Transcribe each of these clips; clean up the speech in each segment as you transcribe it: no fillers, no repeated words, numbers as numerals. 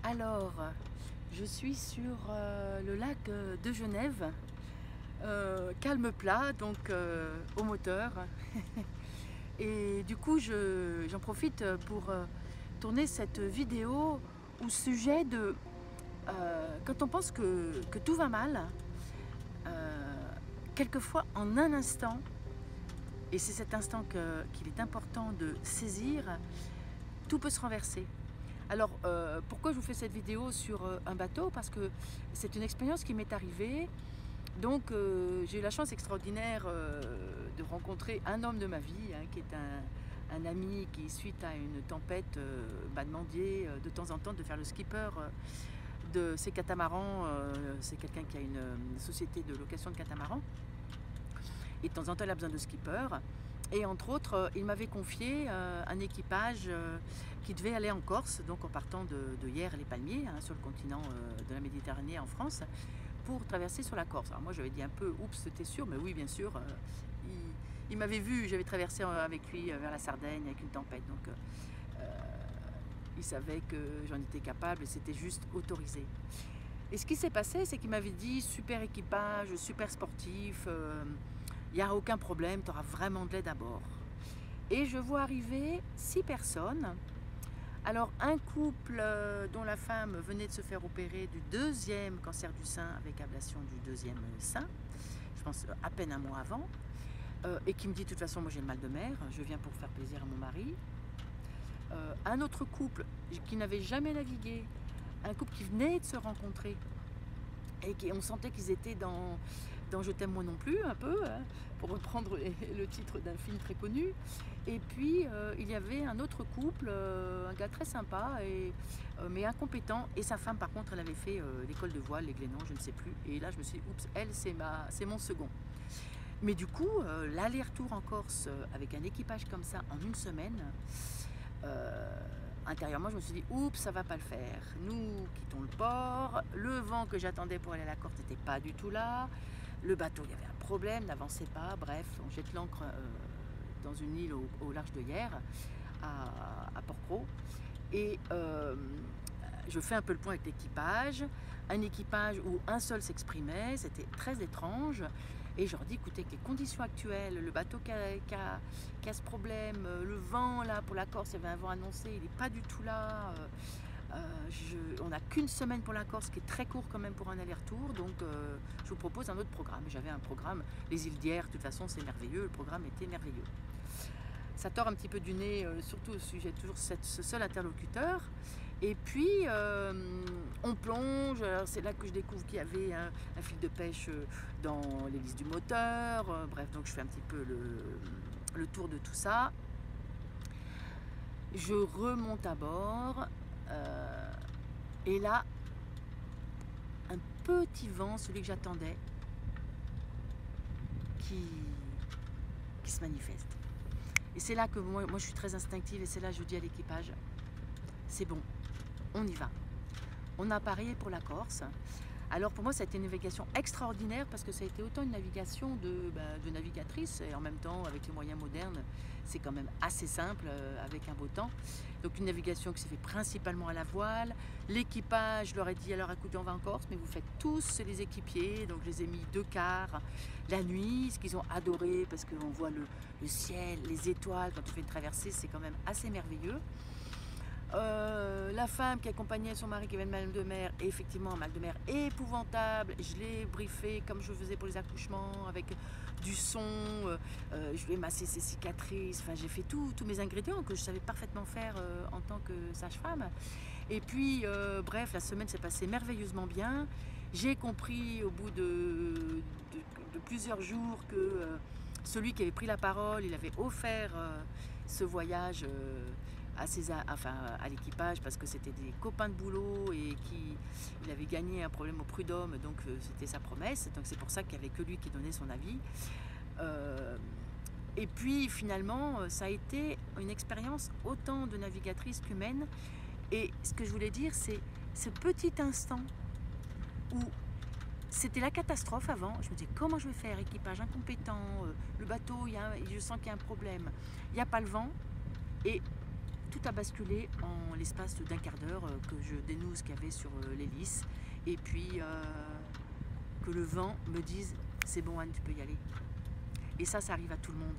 Alors, je suis sur le lac de Genève, calme plat, donc au moteur. Et du coup, j'en profite pour tourner cette vidéo au sujet de quand on pense que tout va mal, quelquefois en un instant, et c'est cet instant qu'il est important de saisir, tout peut se renverser. Alors, pourquoi je vous fais cette vidéo sur un bateau? Parce que c'est une expérience qui m'est arrivée. Donc, j'ai eu la chance extraordinaire de rencontrer un homme de ma vie, qui est un ami qui, suite à une tempête, m'a demandé de temps en temps de faire le skipper de ses catamarans. C'est quelqu'un qui a une société de location de catamarans. Et de temps en temps, il a besoin de skipper. Et entre autres, il m'avait confié un équipage qui devait aller en Corse, donc en partant de Hyères-les-Palmiers, sur le continent de la Méditerranée en France, pour traverser sur la Corse. Alors moi j'avais dit un peu, oups, c'était sûr, mais oui, bien sûr, il m'avait vu, j'avais traversé avec lui vers la Sardaigne avec une tempête, donc il savait que j'en étais capable et c'était juste autorisé. Et ce qui s'est passé, c'est qu'il m'avait dit, super équipage, super sportif, il n'y a aucun problème, tu auras vraiment de l'aide à bord. Et je vois arriver 6 personnes. Alors un couple dont la femme venait de se faire opérer du 2e cancer du sein avec ablation du 2e sein, je pense à peine un mois avant, et qui me dit de toute façon moi j'ai le mal de mer, je viens pour faire plaisir à mon mari. Un autre couple qui n'avait jamais navigué, un couple qui venait de se rencontrer, et on sentait qu'ils étaient dans Je t'aime moi non plus, un peu, pour reprendre le titre d'un film très connu. Et puis il y avait un autre couple, un gars très sympa, mais incompétent, et sa femme par contre elle avait fait l'école de voile, les Glénans, je ne sais plus, et là je me suis dit, oups, elle c'est mon second. Mais du coup, l'aller-retour en Corse avec un équipage comme ça en une semaine, intérieurement je me suis dit, oups, ça va pas le faire. Nous quittons le port, le vent que j'attendais pour aller à la Corse n'était pas du tout là, le bateau il y avait un problème, n'avançait pas, bref, on jette l'ancre dans une île au large de Hyères, à Port-Cros, et je fais un peu le point avec l'équipage, un équipage où un seul s'exprimait, c'était très étrange, et je leur dis, écoutez, avec les conditions actuelles, le bateau qui a ce problème, le vent là pour la Corse, il y avait un vent annoncé, il n'est pas du tout là, on n'a qu'une semaine pour la Corse, qui est très court quand même pour un aller-retour, donc je vous propose un autre programme. J'avais un programme, les îles d'Hyères, de toute façon c'est merveilleux, le programme était merveilleux. Ça tord un petit peu du nez, surtout au sujet de toujours ce seul interlocuteur. Et puis on plonge, c'est là que je découvre qu'il y avait un fil de pêche dans l'hélice du moteur, bref, donc je fais un petit peu le tour de tout ça. Je remonte à bord, et là, un petit vent, celui que j'attendais, qui se manifeste. Et c'est là que moi je suis très instinctive, et c'est là que je dis à l'équipage, c'est bon, on y va. On a parié pour la Corse. Alors pour moi ça a été une navigation extraordinaire, parce que ça a été autant une navigation de navigatrice, et en même temps avec les moyens modernes c'est quand même assez simple, avec un beau temps. Donc une navigation qui s'est fait principalement à la voile. L'équipage, je leur ai dit, alors écoutez, on va en Corse, mais vous faites tous les équipiers, donc je les ai mis 2 quarts la nuit, ce qu'ils ont adoré, parce qu'on voit le ciel, les étoiles quand on fait une traversée, c'est quand même assez merveilleux. La femme qui accompagnait son mari qui avait le mal de mer, et effectivement un mal de mer épouvantable, je l'ai briefé comme je faisais pour les accouchements, avec du son, je lui ai massé ses cicatrices, enfin j'ai fait tous mes ingrédients que je savais parfaitement faire en tant que sage-femme. Et puis bref, la semaine s'est passée merveilleusement bien. J'ai compris au bout de plusieurs jours que celui qui avait pris la parole, il avait offert ce voyage à l'équipage, parce que c'était des copains de boulot, et il avait gagné un problème au prud'homme, donc c'était sa promesse, donc c'est pour ça qu'il n'y avait que lui qui donnait son avis. Et puis finalement ça a été une expérience autant de navigatrice qu'humaine, et ce que je voulais dire, c'est ce petit instant où c'était la catastrophe avant. Je me disais, comment je vais faire, équipage incompétent, le bateau, je sens qu'il y a un problème, il n'y a pas le vent, et tout a basculé en l'espace d'un quart d'heure que je dénoue ce qu'il y avait sur l'hélice et puis que le vent me dise c'est bon Anne, tu peux y aller. Et ça arrive à tout le monde.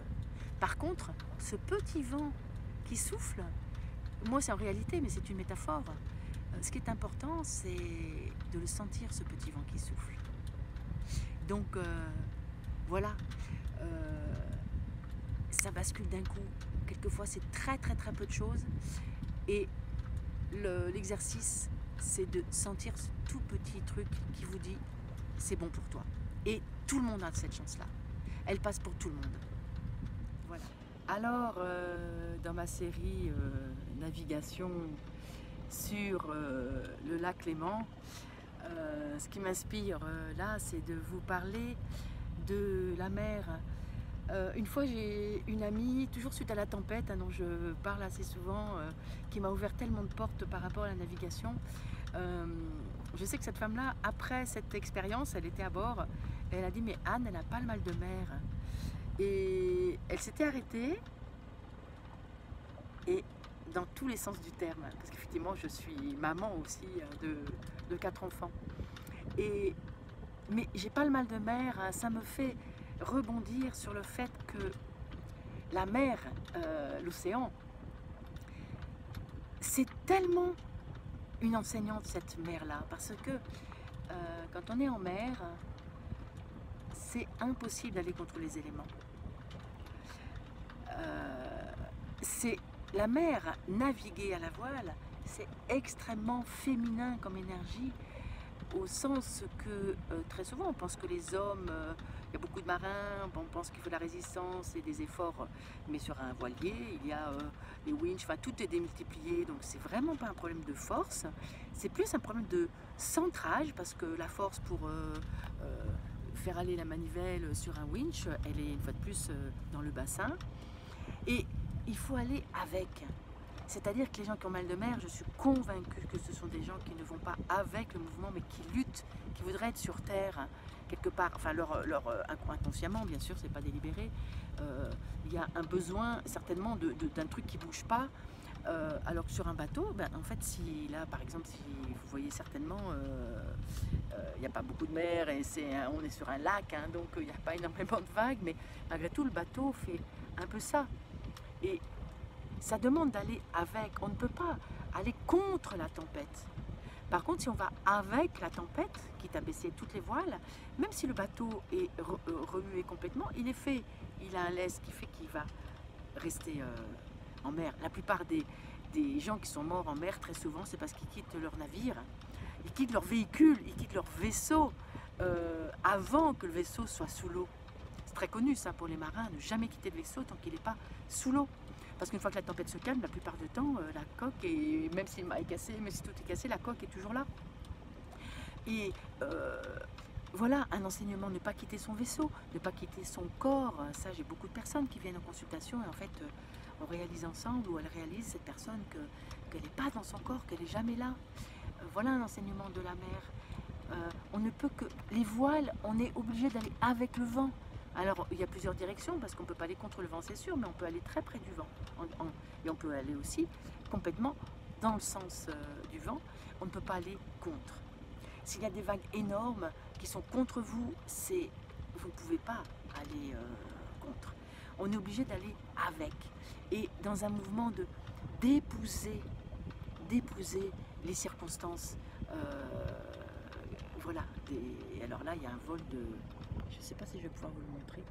Par contre, ce petit vent qui souffle, moi c'est en réalité, mais c'est une métaphore. Ce qui est important, c'est de le sentir, ce petit vent qui souffle. Donc voilà, ça bascule d'un coup. Quelquefois c'est très peu de choses. Et l'exercice, c'est de sentir ce tout petit truc qui vous dit c'est bon pour toi. Et tout le monde a cette chance-là. Elle passe pour tout le monde. Voilà. Alors, dans ma série navigation sur le lac Léman, ce qui m'inspire là, c'est de vous parler de la mer. Une fois, j'ai une amie, toujours suite à la tempête, dont je parle assez souvent, qui m'a ouvert tellement de portes par rapport à la navigation. Je sais que cette femme-là, après cette expérience, elle était à bord, et elle a dit « mais Anne, elle n'a pas le mal de mer ». Et elle s'était arrêtée, et dans tous les sens du terme, parce qu'effectivement, je suis maman aussi de 4 enfants. Mais j'ai pas le mal de mer, hein, ça me fait rebondir sur le fait que la mer, l'océan, c'est tellement une enseignante cette mer-là, parce que quand on est en mer, c'est impossible d'aller contre les éléments. C'est la mer, naviguer à la voile, c'est extrêmement féminin comme énergie, au sens que très souvent on pense que les hommes, il y a beaucoup de marins, on pense qu'il faut de la résistance et des efforts, mais sur un voilier il y a les winches, enfin tout est démultiplié, donc c'est vraiment pas un problème de force, c'est plus un problème de centrage, parce que la force pour faire aller la manivelle sur un winch, elle est une fois de plus dans le bassin, et il faut aller avec. C'est-à-dire que les gens qui ont mal de mer, je suis convaincue que ce sont des gens qui ne vont pas avec le mouvement, mais qui luttent, qui voudraient être sur terre, quelque part, enfin inconsciemment, bien sûr, c'est pas délibéré. Il y a un besoin, certainement, d'un truc qui bouge pas, alors que sur un bateau, ben, en fait, si là, par exemple, si vous voyez certainement, il n'y a pas beaucoup de mer, et on est sur un lac, hein, donc il n'y a pas énormément de vagues, mais malgré tout, le bateau fait un peu ça. Et ça demande d'aller avec, on ne peut pas aller contre la tempête. Par contre, si on va avec la tempête, quitte à baisser toutes les voiles, même si le bateau est remué complètement, il a un laisse qui fait qu'il va rester en mer. La plupart des gens qui sont morts en mer, très souvent, c'est parce qu'ils quittent leur navire, ils quittent leur véhicule, ils quittent leur vaisseau avant que le vaisseau soit sous l'eau. C'est très connu ça pour les marins, ne jamais quitter le vaisseau tant qu'il n'est pas sous l'eau. Parce qu'une fois que la tempête se calme, la plupart du temps, la coque, même si le mât est cassé, même si tout est cassé, la coque est toujours là. Et voilà, un enseignement, ne pas quitter son vaisseau, ne pas quitter son corps. Ça, j'ai beaucoup de personnes qui viennent en consultation et en fait, on réalise ensemble, ou elle réalise, cette personne, qu'elle n'est pas dans son corps, qu'elle n'est jamais là. Voilà un enseignement de la mer. On ne peut que... Les voiles, on est obligé d'aller avec le vent. Alors, il y a plusieurs directions, parce qu'on ne peut pas aller contre le vent, c'est sûr, mais on peut aller très près du vent. Et on peut aller aussi complètement dans le sens du vent. On ne peut pas aller contre. S'il y a des vagues énormes qui sont contre vous, vous ne pouvez pas aller contre. On est obligé d'aller avec. Et dans un mouvement d'épouser les circonstances. Voilà. Alors là, il y a un vol de... Je ne sais pas si je vais pouvoir vous le montrer.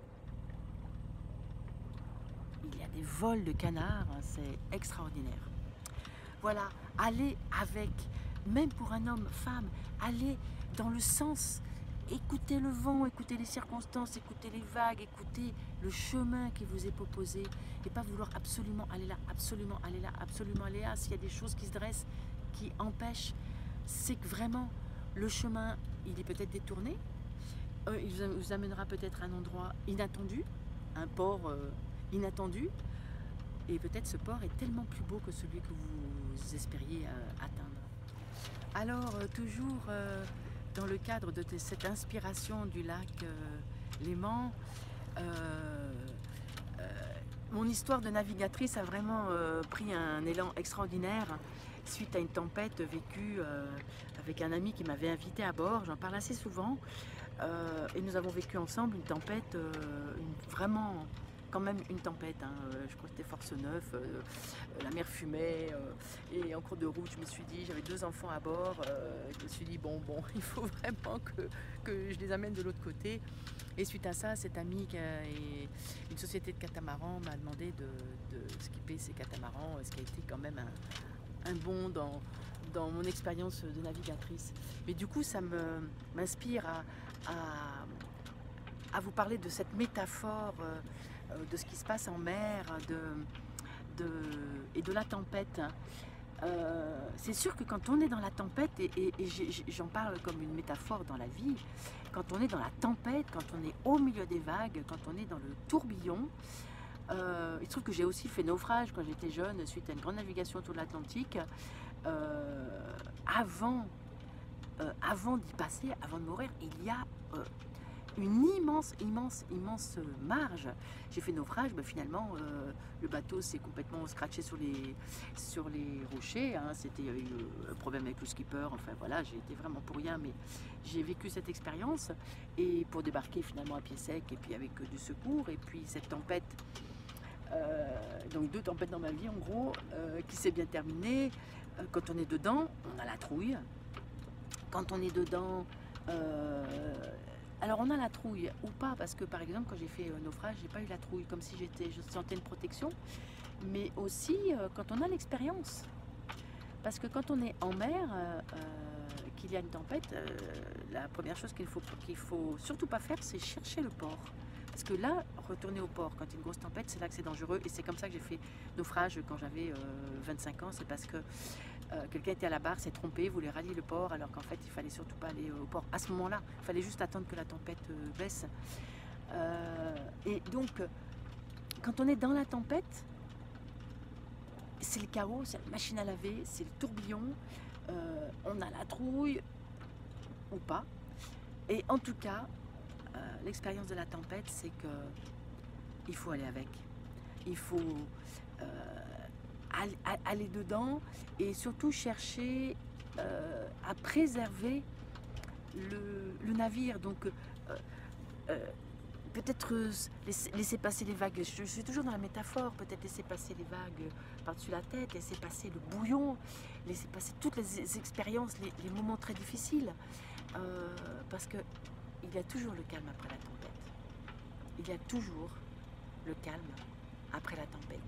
Il y a des vols de canards, hein, c'est extraordinaire. Voilà, allez avec, même pour un homme, femme, allez dans le sens, écoutez le vent, écoutez les circonstances, écoutez les vagues, écoutez le chemin qui vous est proposé, et pas vouloir absolument aller là, absolument aller là, absolument aller là. S'il y a des choses qui se dressent, qui empêchent, c'est que vraiment, le chemin, il est peut-être détourné, il vous amènera peut-être à un endroit inattendu, un port inattendu, et peut-être ce port est tellement plus beau que celui que vous espériez atteindre. Alors, toujours dans le cadre de cette inspiration du lac Léman, Mon histoire de navigatrice a vraiment pris un élan extraordinaire suite à une tempête vécue avec un ami qui m'avait invité à bord. J'en parle assez souvent. Et nous avons vécu ensemble une tempête, vraiment quand même une tempête, hein. Je crois que c'était force 9, la mer fumait, et en cours de route je me suis dit, j'avais 2 enfants à bord, je me suis dit bon, il faut vraiment que je les amène de l'autre côté. Et suite à ça, cet ami qui a une société de catamarans m'a demandé de skipper ces catamarans, ce qui a été quand même un bond dans mon expérience de navigatrice. Mais du coup, ça m'inspire à vous parler de cette métaphore de ce qui se passe en mer et de la tempête. C'est sûr que quand on est dans la tempête, et j'en parle comme une métaphore dans la vie, quand on est dans la tempête, quand on est au milieu des vagues, quand on est dans le tourbillon, il se trouve que j'ai aussi fait naufrage quand j'étais jeune suite à une grande navigation autour de l'Atlantique. Avant d'y passer, avant de mourir, il y a une immense marge. J'ai fait naufrage, finalement le bateau s'est complètement scratché sur les rochers, hein. Il y a eu un problème avec le skipper, enfin voilà, j'ai été vraiment pour rien, mais j'ai vécu cette expérience, et pour débarquer finalement à pied sec, et puis avec du secours, et puis cette tempête, donc 2 tempêtes dans ma vie en gros, qui s'est bien terminée. Quand on est dedans, on a la trouille. Quand on est dedans, alors on a la trouille ou pas, parce que par exemple quand j'ai fait naufrage, j'ai pas eu la trouille, comme si je sentais une protection, mais aussi quand on a l'expérience. Parce que quand on est en mer, qu'il y a une tempête, la première chose qu'il faut surtout pas faire, c'est chercher le port. Parce que là, retourner au port quand il y a une grosse tempête, c'est là que c'est dangereux. Et c'est comme ça que j'ai fait naufrage quand j'avais 25 ans. C'est parce que quelqu'un était à la barre, s'est trompé, voulait rallier le port, alors qu'en fait, il fallait surtout pas aller au port. À ce moment-là, il fallait juste attendre que la tempête baisse. Et donc, quand on est dans la tempête, c'est le chaos, c'est la machine à laver, c'est le tourbillon. On a la trouille, ou pas. Et en tout cas, l'expérience de la tempête, c'est que il faut aller avec. Il faut aller dedans, et surtout chercher à préserver le navire. Donc peut-être laisser passer les vagues. Je suis toujours dans la métaphore. Peut-être laisser passer les vagues par-dessus la tête, laisser passer le bouillon, laisser passer toutes les expériences, les moments très difficiles. Parce que il y a toujours le calme après la tempête. Il y a toujours le calme après la tempête.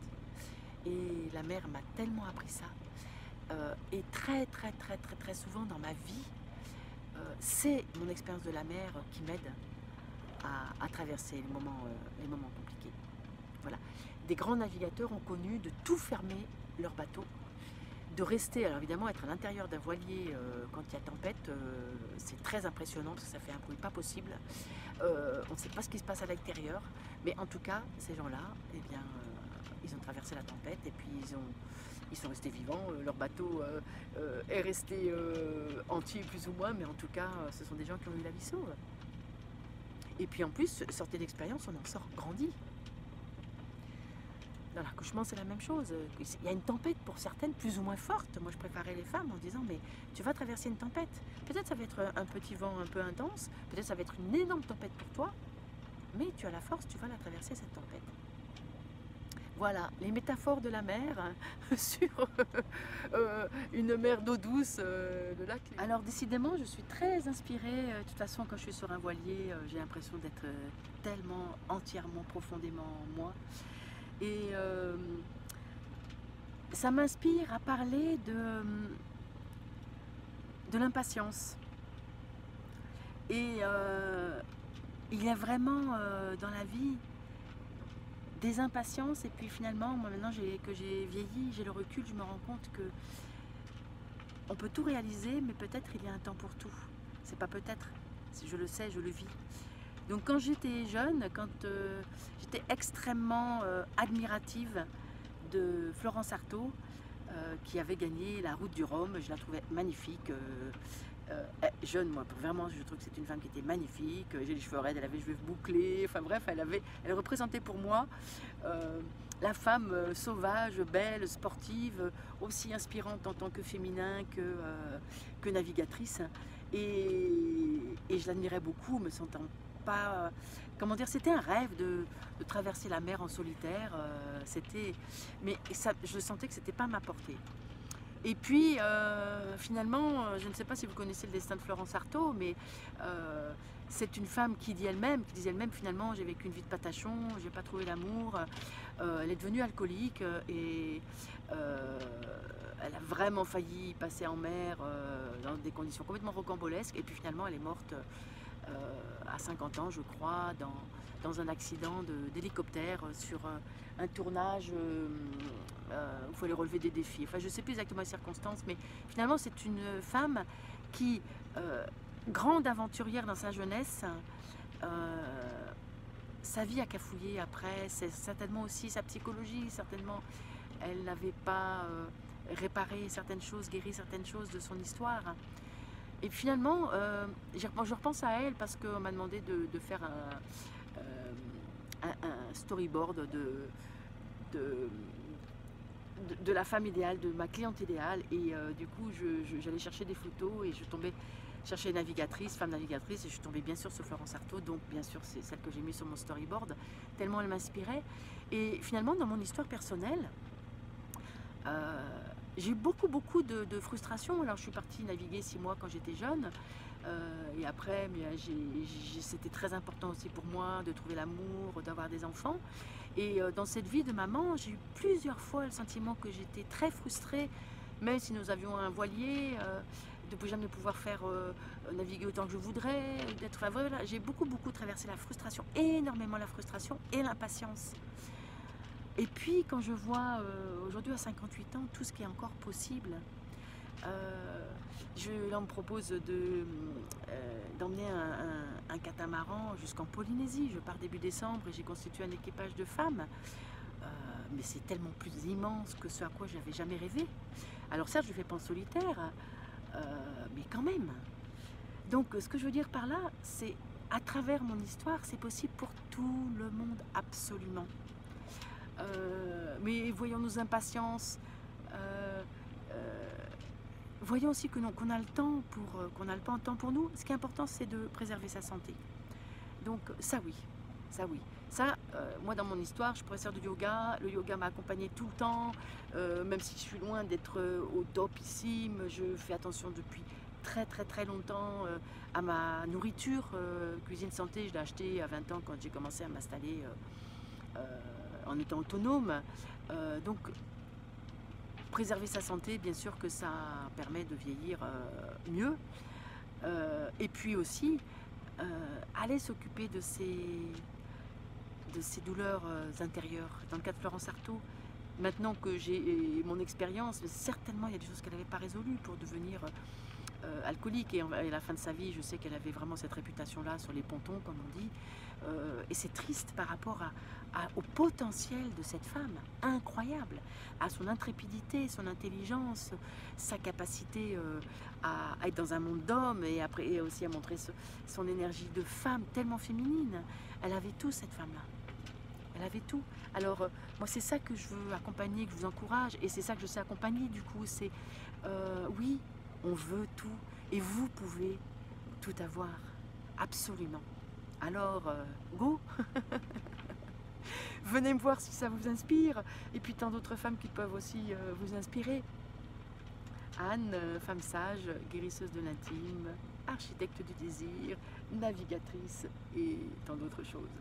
Et la mer m'a tellement appris ça. Et très souvent dans ma vie, c'est mon expérience de la mer qui m'aide à traverser les moments compliqués. Voilà. Des grands navigateurs ont connu de tout fermer leur bateau, de rester, alors évidemment être à l'intérieur d'un voilier quand il y a tempête, c'est très impressionnant parce que ça fait un bruit pas possible. On ne sait pas ce qui se passe à l'extérieur, mais en tout cas, ces gens-là, eh bien, ils ont traversé la tempête, et puis ils sont restés vivants. Leur bateau est resté entier plus ou moins, mais en tout cas, ce sont des gens qui ont eu la vie sauve. Et puis en plus, sortir d'expérience, on en sort grandi. Dans l'accouchement, c'est la même chose. Il y a une tempête pour certaines, plus ou moins forte. Moi, je préparais les femmes en disant, mais tu vas traverser une tempête. Peut-être ça va être un petit vent un peu intense, peut-être ça va être une énorme tempête pour toi, mais tu as la force, tu vas la traverser, cette tempête. Voilà, les métaphores de la mer sur une mer d'eau douce, de lac. Alors décidément, je suis très inspirée. De toute façon, quand je suis sur un voilier, j'ai l'impression d'être tellement, entièrement, profondément moi. Et ça m'inspire à parler de l'impatience. Et il y a vraiment dans la vie des impatiences, et puis finalement, moi maintenant que j'ai vieilli, j'ai le recul, je me rends compte que on peut tout réaliser, mais peut-être il y a un temps pour tout. C'est pas peut-être, je le sais, je le vis. Donc quand j'étais jeune, quand j'étais extrêmement admirative de Florence Artaud, qui avait gagné la route du Rhum, je la trouvais magnifique. Jeune, moi, vraiment, je trouve que c'est une femme qui était magnifique. J'ai les cheveux raides, elle avait les cheveux bouclés, enfin bref, elle représentait pour moi la femme sauvage, belle, sportive, aussi inspirante en tant que féminin que navigatrice. Et je l'admirais beaucoup, me sentant pas... Comment dire, c'était un rêve de traverser la mer en solitaire. Mais ça, je sentais que c'était pas ma portée. Et puis, finalement, je ne sais pas si vous connaissez le destin de Florence Artaud, mais c'est une femme qui disait elle-même, finalement, j'ai vécu une vie de patachon, j'ai pas trouvé l'amour. Elle est devenue alcoolique et elle a vraiment failli passer en mer dans des conditions complètement rocambolesques. Et puis finalement, elle est morte à 50 ans, je crois, dans un accident d'hélicoptère sur un tournage où il fallait relever des défis. Enfin, je ne sais plus exactement les circonstances, mais finalement, c'est une femme qui, grande aventurière dans sa jeunesse, sa vie a cafouillé après, c'est certainement aussi sa psychologie, certainement elle n'avait pas réparé certaines choses, guéri certaines choses de son histoire. Et finalement, je repense à elle parce qu'on m'a demandé de faire un storyboard de la femme idéale, de ma cliente idéale. Et du coup, j'allais chercher des photos et je tombais chercher femme navigatrice, et je suis tombée bien sûr sur Florence Artaud, donc bien sûr c'est celle que j'ai mise sur mon storyboard, tellement elle m'inspirait. Et finalement, dans mon histoire personnelle, j'ai eu beaucoup de frustration. Alors je suis partie naviguer 6 mois quand j'étais jeune, et après c'était très important aussi pour moi de trouver l'amour, d'avoir des enfants. Et dans cette vie de maman, j'ai eu plusieurs fois le sentiment que j'étais très frustrée, même si nous avions un voilier, de jamais pouvoir faire naviguer autant que je voudrais, enfin, voilà, j'ai beaucoup traversé la frustration, énormément la frustration et l'impatience. Et puis quand je vois aujourd'hui à 58 ans tout ce qui est encore possible, là on me propose d'emmener un catamaran jusqu'en Polynésie. Je pars début décembre et j'ai constitué un équipage de femmes. Mais c'est tellement plus immense que ce à quoi je n'avais jamais rêvé. Alors certes, je ne fais pas en solitaire, mais quand même. Donc ce que je veux dire par là, c'est à travers mon histoire, c'est possible pour tout le monde, absolument. Mais voyons nos impatiences, voyons aussi qu'on a le temps qu'on a le temps pour nous. Ce qui est important, c'est de préserver sa santé. Donc ça oui, ça oui. Ça, moi dans mon histoire, je suis professeure de yoga, le yoga m'a accompagnée tout le temps, même si je suis loin d'être au topissime, je fais attention depuis très longtemps à ma nourriture. Cuisine santé, je l'ai acheté à 20 ans quand j'ai commencé à m'installer en étant autonome. Donc préserver sa santé, bien sûr que ça permet de vieillir mieux. Et puis aussi, aller s'occuper de ces douleurs intérieures. Dans le cas de Florence Artaud, maintenant que j'ai mon expérience, certainement il y a des choses qu'elle n'avait pas résolues pour devenir alcoolique. Et à la fin de sa vie, je sais qu'elle avait vraiment cette réputation-là sur les pontons, comme on dit. Et c'est triste par rapport au potentiel de cette femme, incroyable, à son intrépidité, son intelligence, sa capacité à être dans un monde d'hommes et après et aussi à montrer son énergie de femme tellement féminine. Elle avait tout, cette femme-là. Elle avait tout. Alors, moi, c'est ça que je veux accompagner, que je vous encourage, et c'est ça que je sais accompagner, du coup, c'est, oui, on veut tout, et vous pouvez tout avoir, absolument. Alors, go. Venez me voir si ça vous inspire, et puis tant d'autres femmes qui peuvent aussi vous inspirer. Anne, femme sage, guérisseuse de l'intime, architecte du désir, navigatrice, et tant d'autres choses.